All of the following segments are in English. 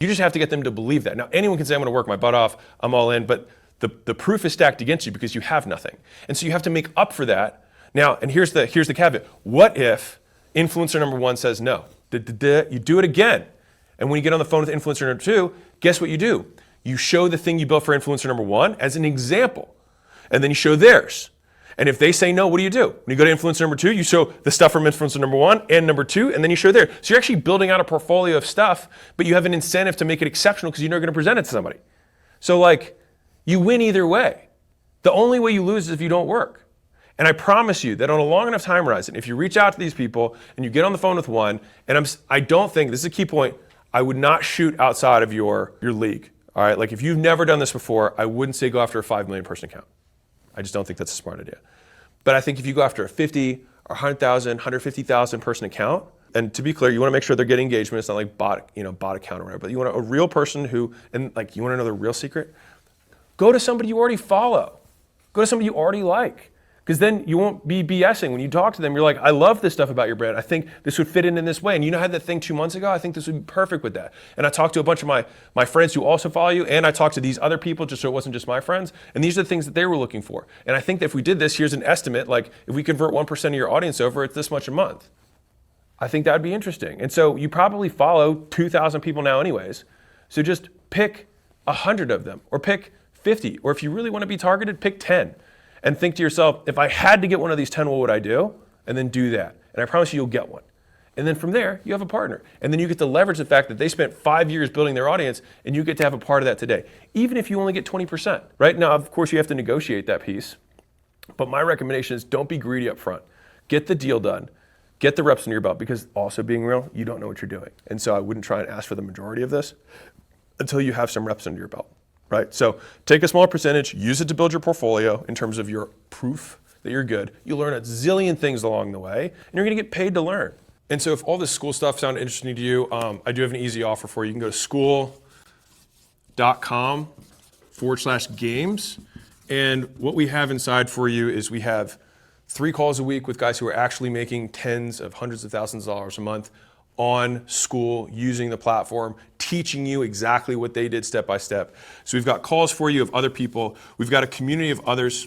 You just have to get them to believe that. Now, anyone can say, I'm going to work my butt off, I'm all in, but the proof is stacked against you because you have nothing. And so you have to make up for that. Now, and here's the caveat. What if influencer number one says no? You do it again. And when you get on the phone with influencer number two, guess what you do? You show the thing you built for influencer number one as an example. And then you show theirs. And if they say no, what do? When you go to influencer number two, you show the stuff from influencer number one and number two, and then you show there. So you're actually building out a portfolio of stuff, but you have an incentive to make it exceptional because you know you're going to present it to somebody. So like, you win either way. The only way you lose is if you don't work. And I promise you that on a long enough time horizon, if you reach out to these people and you get on the phone with one, and I don't think, this is a key point, I would not shoot outside of your league. All right, like if you've never done this before, I wouldn't say go after a 5 million person account. I just don't think that's a smart idea. But I think if you go after a 50 or 100,000, 150,000 person account, and to be clear, you want to make sure they're getting engagement. It's not like bot account or whatever, but you want a real person who, and like you want to know the real secret? Go to somebody you already follow. Go to somebody you already like. Because then you won't be BSing. When you talk to them, you're like, I love this stuff about your brand. I think this would fit in this way. And you know, I had that thing 2 months ago? I think this would be perfect with that. And I talked to a bunch of my friends who also follow you, and I talked to these other people just so it wasn't just my friends. And these are the things that they were looking for. And I think that if we did this, here's an estimate, like if we convert 1% of your audience over, it's this much a month. I think that would be interesting. And so you probably follow 2,000 people now anyways. So just pick 100 of them, or pick 50. Or if you really want to be targeted, pick 10. And think to yourself, if I had to get one of these 10, what would I do? And then do that. And I promise you, you'll get one. And then from there, you have a partner. And then you get to leverage the fact that they spent 5 years building their audience, and you get to have a part of that today, even if you only get 20%. Right now, of course, you have to negotiate that piece. But my recommendation is don't be greedy up front. Get the deal done. Get the reps under your belt, because also being real, you don't know what you're doing. And so I wouldn't try and ask for the majority of this until you have some reps under your belt. Right? So take a small percentage, use it to build your portfolio in terms of your proof that you're good. You'll learn a zillion things along the way, and you're going to get paid to learn. And so if all this school stuff sounded interesting to you, I do have an easy offer for you. You can go to school.com/games. And what we have inside for you is we have 3 calls a week with guys who are actually making tens of hundreds of thousands of dollars a month on School, using the platform, teaching you exactly what they did step by step. So we've got calls for you of other people. We've got a community of others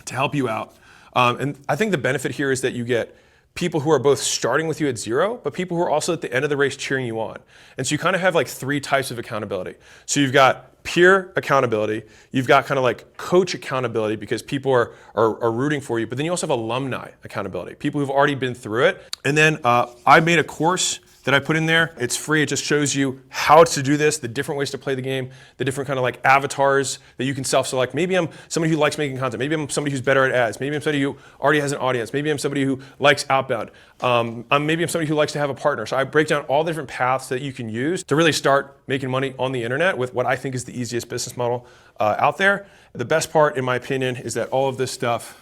to help you out. And I think the benefit here is that you get people who are both starting with you at zero, but people who are also at the end of the race cheering you on. And so you kind of have like 3 types of accountability. So you've got peer accountability, you've got kind of like coach accountability because people are rooting for you, but then you also have alumni accountability, people who've already been through it. And then I made a course that I put in there. It's free. It just shows you how to do this, the different ways to play the game, the different kind of like avatars that you can self-select. Maybe I'm somebody who likes making content. Maybe I'm somebody who's better at ads. Maybe I'm somebody who already has an audience. Maybe I'm somebody who likes outbound. Maybe I'm somebody who likes to have a partner. So I break down all the different paths that you can use to really start making money on the internet with what I think is the easiest business model out there. The best part, in my opinion, is that all of this stuff,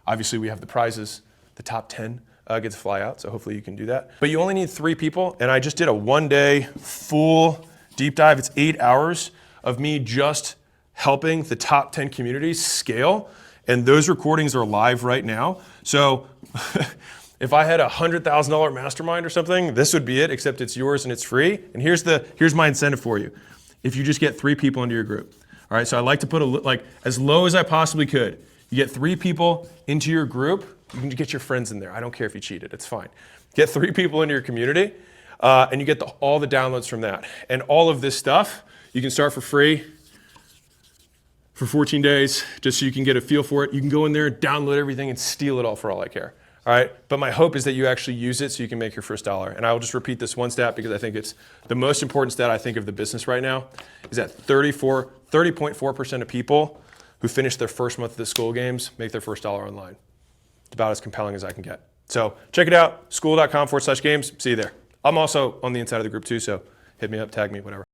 obviously we have the prizes, the top 10 get to fly out, so hopefully you can do that. But you only need 3 people, and I just did a 1-day full deep dive. It's 8 hours of me just helping the top 10 communities scale, and those recordings are live right now. So if I had a $100,000 mastermind or something, this would be it, except it's yours and it's free. And here's my incentive for you. If you just get 3 people into your group. All right, so I like to put like as low as I possibly could. You get 3 people into your group. You can get your friends in there. I don't care if you cheated. It's fine. Get 3 people into your community, and you get all the downloads from that. And all of this stuff, you can start for free for 14 days, just so you can get a feel for it. You can go in there, download everything, and steal it all for all I care. All right? But my hope is that you actually use it so you can make your first dollar. And I will just repeat this one stat because I think it's the most important stat I think of the business right now, is that 30.4% of people who finish their first month of the School games make their first dollar online. It's about as compelling as I can get. So check it out, school.com/games. See you there. I'm also on the inside of the group too, so hit me up, tag me, whatever.